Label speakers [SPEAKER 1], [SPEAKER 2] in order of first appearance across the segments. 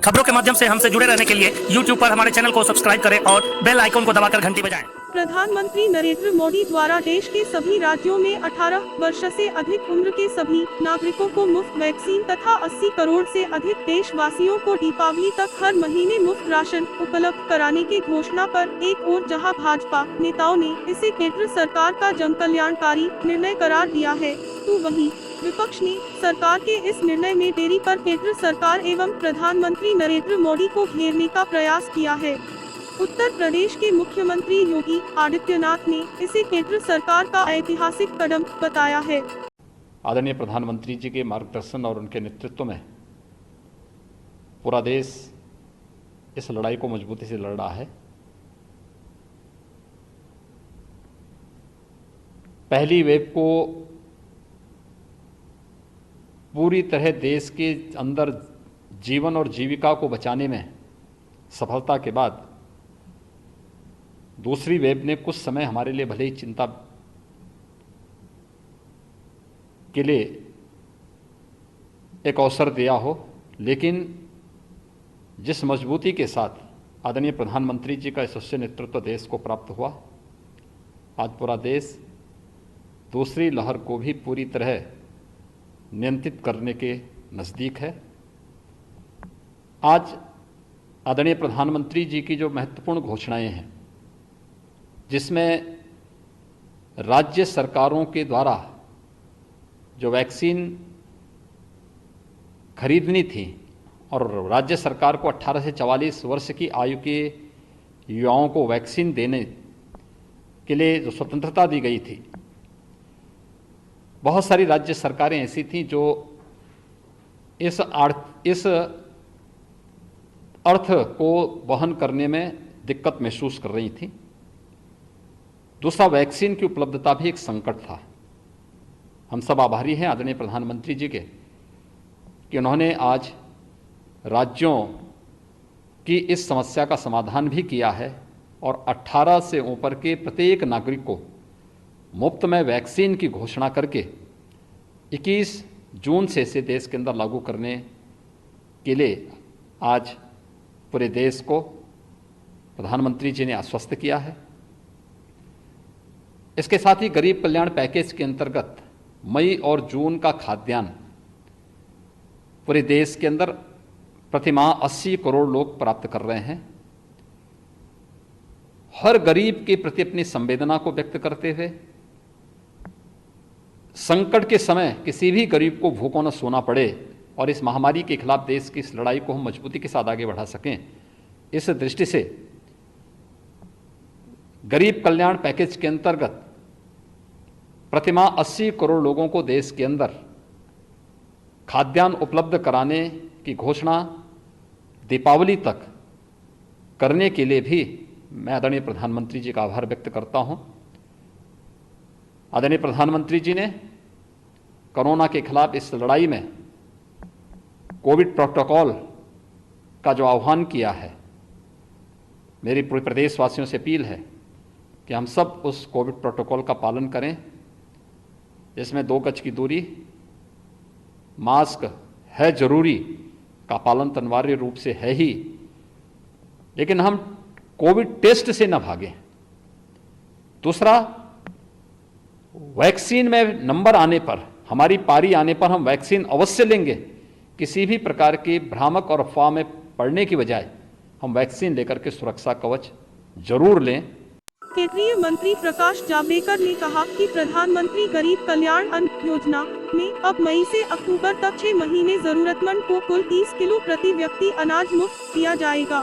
[SPEAKER 1] खबरों के माध्यम से हमसे जुड़े रहने के लिए YouTube पर हमारे चैनल को सब्सक्राइब करें और बेल आइकन को दबाकर घंटी बजाएं।
[SPEAKER 2] प्रधानमंत्री नरेंद्र मोदी द्वारा देश के सभी राज्यों में 18 वर्ष से अधिक उम्र के सभी नागरिकों को मुफ्त वैक्सीन तथा 80 करोड़ से अधिक देशवासियों को दीपावली तक हर महीने मुफ्त राशन उपलब्ध कराने की घोषणा पर एक ओर जहां भाजपा नेताओं ने इसे केंद्र सरकार का जनकल्याणकारी निर्णय करार दिया है, तो वहीं विपक्ष ने सरकार के इस निर्णय में देरी पर केंद्र सरकार एवं प्रधानमंत्री नरेंद्र मोदी को घेरने का प्रयास किया है। उत्तर प्रदेश के मुख्यमंत्री योगी आदित्यनाथ ने इसे केंद्र सरकार का ऐतिहासिक कदम बताया है।
[SPEAKER 3] आदरणीय प्रधानमंत्री जी के मार्गदर्शन और उनके नेतृत्व में पूरा देश इस लड़ाई को मजबूती से लड़ रहा है। पहली वेव को पूरी तरह देश के अंदर जीवन और जीविका को बचाने में सफलता के बाद दूसरी वेव ने कुछ समय हमारे लिए भले ही चिंता के लिए एक अवसर दिया हो, लेकिन जिस मजबूती के साथ आदरणीय प्रधानमंत्री जी का यशस्वी नेतृत्व देश को प्राप्त हुआ, आज पूरा देश दूसरी लहर को भी पूरी तरह नियंत्रित करने के नज़दीक है। आज आदरणीय प्रधानमंत्री जी की जो महत्वपूर्ण घोषणाएं हैं, जिसमें राज्य सरकारों के द्वारा जो वैक्सीन खरीदनी थी और राज्य सरकार को 18 से 44 वर्ष की आयु के युवाओं को वैक्सीन देने के लिए जो स्वतंत्रता दी गई थी, बहुत सारी राज्य सरकारें ऐसी थीं जो इस अर्थ को वहन करने में दिक्कत महसूस कर रही थीं। दूसरा, वैक्सीन की उपलब्धता भी एक संकट था। हम सब आभारी हैं आदरणीय प्रधानमंत्री जी के कि उन्होंने आज राज्यों की इस समस्या का समाधान भी किया है और 18 से ऊपर के प्रत्येक नागरिक को मुफ्त में वैक्सीन की घोषणा करके 21 जून से इसे देश के अंदर लागू करने के लिए आज पूरे देश को प्रधानमंत्री जी ने आश्वस्त किया है। इसके साथ ही गरीब कल्याण पैकेज के अंतर्गत मई और जून का खाद्यान्न पूरे देश के अंदर प्रतिमाह 80 करोड़ लोग प्राप्त कर रहे हैं। हर गरीब के प्रति अपनी संवेदना को व्यक्त करते हुए संकट के समय किसी भी गरीब को भूखों न सोना पड़े और इस महामारी के खिलाफ देश की इस लड़ाई को हम मजबूती के साथ आगे बढ़ा सकें, इस दृष्टि से गरीब कल्याण पैकेज के अंतर्गत प्रतिमाह 80 करोड़ लोगों को देश के अंदर खाद्यान्न उपलब्ध कराने की घोषणा दीपावली तक करने के लिए भी मैं आदरणीय प्रधानमंत्री जी का आभार व्यक्त करता हूं। आदरणीय प्रधानमंत्री जी ने कोरोना के खिलाफ इस लड़ाई में कोविड प्रोटोकॉल का जो आह्वान किया है, मेरी पूरे प्रदेशवासियों से अपील है कि हम सब उस कोविड प्रोटोकॉल का पालन करें, जिसमें 2 गज की दूरी, मास्क है जरूरी का पालन तो अनिवार्य रूप से है ही, लेकिन हम कोविड टेस्ट से न भागें। दूसरा, वैक्सीन में नंबर आने पर, हमारी पारी आने पर हम वैक्सीन अवश्य लेंगे। किसी भी प्रकार की भ्रामक और अफवाह में पड़ने की बजाय हम वैक्सीन लेकर के सुरक्षा कवच जरूर लें।
[SPEAKER 2] केंद्रीय मंत्री प्रकाश जावड़ेकर ने कहा कि प्रधानमंत्री गरीब कल्याण अन्न योजना में अब मई से अक्टूबर तक 6 महीने जरूरतमंद को कुल 30 किलो प्रति व्यक्ति अनाज मुफ्त दिया जाएगा।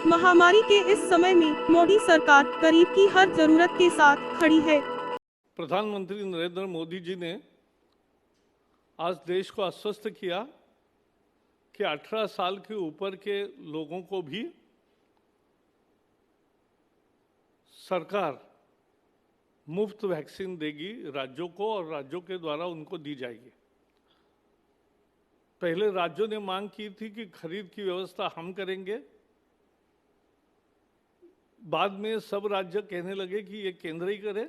[SPEAKER 2] महामारी के इस समय में मोदी सरकार गरीब की हर जरूरत के साथ खड़ी है।
[SPEAKER 4] प्रधानमंत्री नरेंद्र मोदी जी ने आज देश को आश्वस्त किया कि 18 साल के ऊपर के लोगों को भी सरकार मुफ्त वैक्सीन देगी राज्यों को और राज्यों के द्वारा उनको दी जाएगी। पहले राज्यों ने मांग की थी कि खरीद की व्यवस्था हम करेंगे, बाद में सब राज्य कहने लगे कि ये केंद्र ही करे,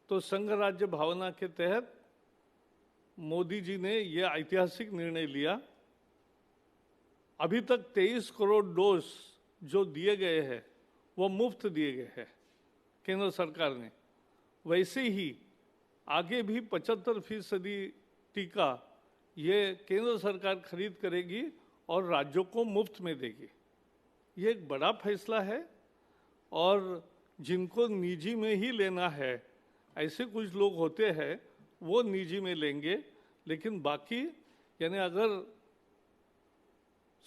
[SPEAKER 4] तो संघ राज्य भावना के तहत मोदी जी ने यह ऐतिहासिक निर्णय लिया अभी तक 23 करोड़ डोज जो दिए गए हैं वो मुफ्त दिए गए हैं केंद्र सरकार ने। वैसे ही आगे भी 75% टीका ये केंद्र सरकार खरीद करेगी और राज्यों को मुफ्त में देगी। ये एक बड़ा फैसला है और जिनको निजी में ही लेना है, ऐसे कुछ लोग होते हैं वो निजी में लेंगे, लेकिन बाकी यानी अगर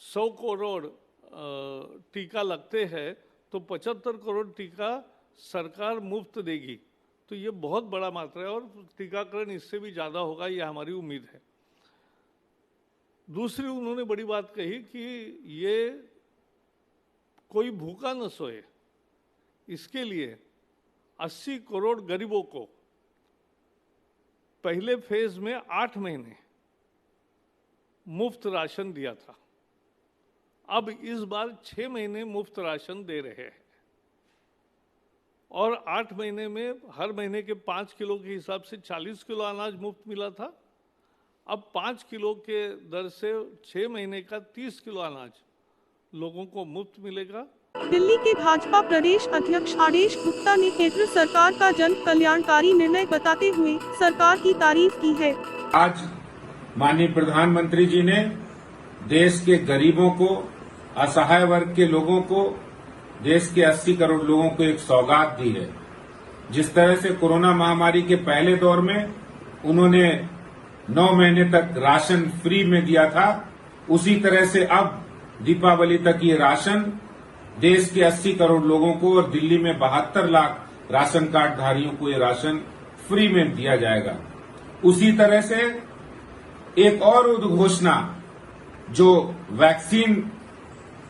[SPEAKER 4] 100 करोड़ टीका लगते हैं तो 75 करोड़ टीका सरकार मुफ्त देगी। तो ये बहुत बड़ा मात्रा है और टीकाकरण इससे भी ज़्यादा होगा, ये हमारी उम्मीद है। दूसरी उन्होंने बड़ी बात कही कि ये कोई भूखा न सोए, इसके लिए 80 करोड़ गरीबों को पहले फेज में 8 महीने मुफ्त राशन दिया था। अब इस बार 6 महीने मुफ्त राशन दे रहे हैं और 8 महीने में हर महीने के 5 किलो के हिसाब से 40 किलो अनाज मुफ्त मिला था। अब 5 किलो के दर से 6 महीने का 30 किलो अनाज लोगों को मुफ्त मिलेगा।
[SPEAKER 2] दिल्ली के भाजपा प्रदेश अध्यक्ष आदेश गुप्ता ने केंद्र सरकार का जन कल्याणकारी निर्णय बताते हुए सरकार की तारीफ की है।
[SPEAKER 5] आज माननीय प्रधानमंत्री जी ने देश के गरीबों को, असहाय वर्ग के लोगों को, देश के 80 करोड़ लोगों को एक सौगात दी है। जिस तरह से कोरोना महामारी के पहले दौर में उन्होंने 9 महीने तक राशन फ्री में दिया था, उसी तरह से अब दीपावली तक ये राशन देश के 80 करोड़ लोगों को और दिल्ली में 72 लाख राशन कार्ड धारियों को ये राशन फ्री में दिया जाएगा। उसी तरह से एक और उद्घोषणा जो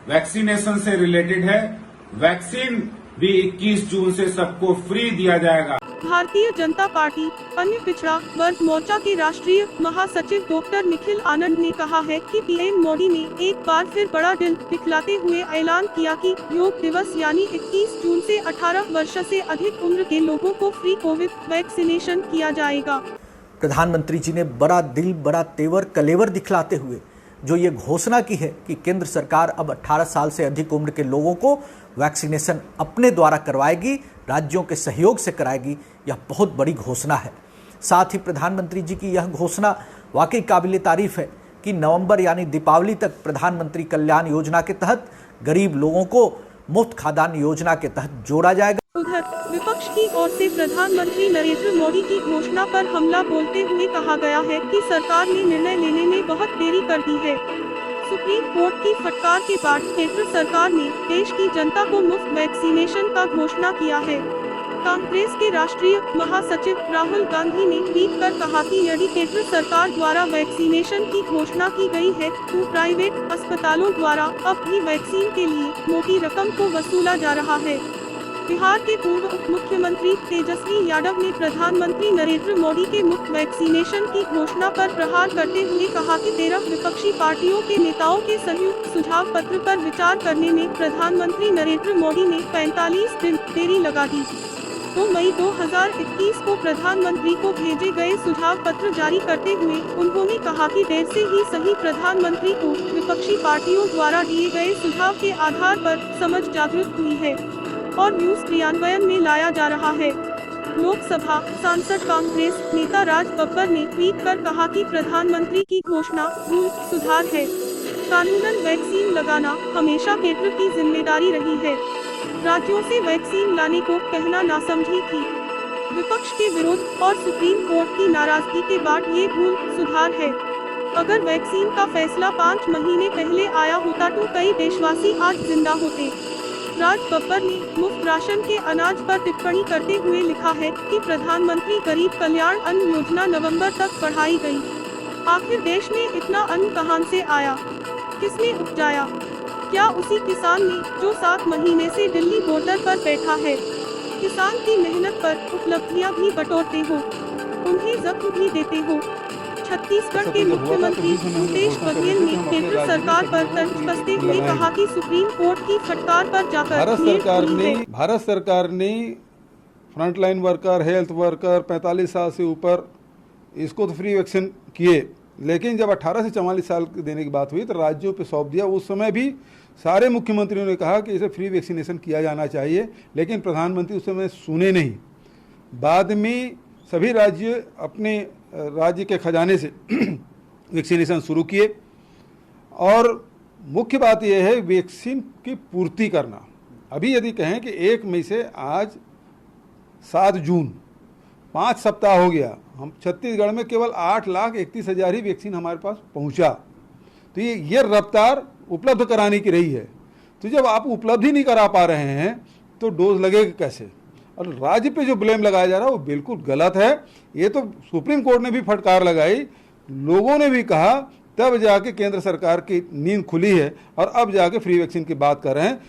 [SPEAKER 5] वैक्सीनेशन से रिलेटेड है, वैक्सीन भी 21 जून से सबको फ्री दिया जाएगा।
[SPEAKER 2] भारतीय जनता पार्टी अन्य पिछड़ा वर्ग मोर्चा के राष्ट्रीय महासचिव डॉक्टर निखिल आनंद ने कहा है कि पीएम मोदी ने एक बार फिर बड़ा दिल दिखलाते हुए ऐलान किया कि योग दिवस यानी 21 जून से 18 वर्ष से अधिक उम्र के लोगों को फ्री कोविड वैक्सीनेशन किया जाएगा।
[SPEAKER 6] प्रधानमंत्री जी ने बड़ा दिल, बड़ा तेवर, कलेवर दिखलाते हुए जो ये घोषणा की है कि केंद्र सरकार अब 18 साल से अधिक उम्र के लोगों को वैक्सीनेशन अपने द्वारा करवाएगी, राज्यों के सहयोग से कराएगी, यह बहुत बड़ी घोषणा है। साथ ही प्रधानमंत्री जी की यह घोषणा वाकई काबिल तारीफ है कि नवंबर यानी दीपावली तक प्रधानमंत्री कल्याण योजना के तहत गरीब लोगों को मुफ्त खाद्यान्न योजना के तहत जोड़ा जाएगा।
[SPEAKER 2] उधर विपक्ष की ओर से प्रधानमंत्री नरेंद्र मोदी की घोषणा पर हमला बोलते हुए कहा गया है कि सरकार ने निर्णय लेने में बहुत देरी कर दी है। सुप्रीम कोर्ट की फटकार के बाद केंद्र सरकार ने देश की जनता को मुफ्त वैक्सीनेशन का घोषणा किया है। कांग्रेस के राष्ट्रीय महासचिव राहुल गांधी ने ट्वीट कर कहा कि यदि केंद्र सरकार द्वारा वैक्सीनेशन की घोषणा की गई है तो प्राइवेट अस्पतालों द्वारा अब भी वैक्सीन के लिए मोटी रकम को वसूला जा रहा है। बिहार के पूर्व उप मुख्यमंत्री तेजस्वी यादव ने प्रधानमंत्री नरेंद्र मोदी के मुफ्त वैक्सीनेशन की घोषणा पर प्रहार करते हुए कहा कि 13 विपक्षी पार्टियों के नेताओं के संयुक्त सुझाव पत्र पर विचार करने में प्रधानमंत्री नरेंद्र मोदी ने 45 दिन देरी लगा दी। 2 मई 2021 को प्रधानमंत्री को भेजे गए सुझाव पत्र जारी करते हुए उन्होंने कहा कि देर से ही सही प्रधानमंत्री को विपक्षी पार्टियों द्वारा दिए गए सुझाव के आधार पर समझ जागृत हुई है और न्यूज क्रियान्वयन में लाया जा रहा है। लोकसभा सांसद कांग्रेस नेता राज बब्बर ने ट्वीट कर कहा कि प्रधानमंत्री की घोषणा मूल सुधार है। कानूनन वैक्सीन लगाना हमेशा केंद्र की जिम्मेदारी रही है। राज्यों से वैक्सीन लाने को कहना नासमझी थी। विपक्ष के विरोध और सुप्रीम कोर्ट की नाराजगी के बाद ये भूल सुधार है। अगर वैक्सीन का फैसला 5 महीने पहले आया होता तो कई देशवासी आज जिंदा होते। राज बब्बर ने मुफ्त राशन के अनाज पर टिप्पणी करते हुए लिखा है कि प्रधानमंत्री गरीब कल्याण अन्न योजना नवंबर तक बढ़ाई गई। आखिर देश में इतना अन्न कहां से आया, किसने उपजाया? क्या उसी किसान ने जो 7 महीने से दिल्ली बॉर्डर पर बैठा है? किसान की मेहनत पर उपलब्धियां भी बटोरते हो, उन्हें जख्म भी देते हो। छत्तीसगढ़ के मुख्यमंत्री भूपेश बघेल ने केंद्र सरकार पर तंज कसते हुए कहा कि सुप्रीम कोर्ट की फटकार पर जाकर
[SPEAKER 7] भारत सरकार ने फ्रंटलाइन वर्कर, हेल्थ वर्कर 45 साल से ऊपर इसको तो फ्री वैक्सीन किए, लेकिन जब 18 से 44 साल देने की बात हुई तो राज्यों पे सौंप दिया। उस समय भी सारे मुख्यमंत्रियों ने कहा कि इसे फ्री वैक्सीनेशन किया जाना चाहिए, लेकिन प्रधानमंत्री उस समय सुने नहीं। बाद में सभी राज्य अपने राज्य के खजाने से वैक्सीनेशन शुरू किए। और मुख्य बात यह है वैक्सीन की पूर्ति करना। अभी यदि कहें कि 1 मई से आज 7 जून 5 सप्ताह हो गया, हम छत्तीसगढ़ में केवल 8,31,000 ही वैक्सीन हमारे पास पहुंचा। तो ये रफ्तार उपलब्ध कराने की रही है। तो जब आप उपलब्ध ही नहीं करा पा रहे हैं तो डोज लगेगा कैसे? और राज्य पे जो ब्लेम लगाया जा रहा है वो बिल्कुल गलत है। ये तो सुप्रीम कोर्ट ने भी फटकार लगाई, लोगों ने भी कहा, तब जाके केंद्र सरकार की नींद खुली है और अब जाके फ्री वैक्सीन की बात कर रहे हैं।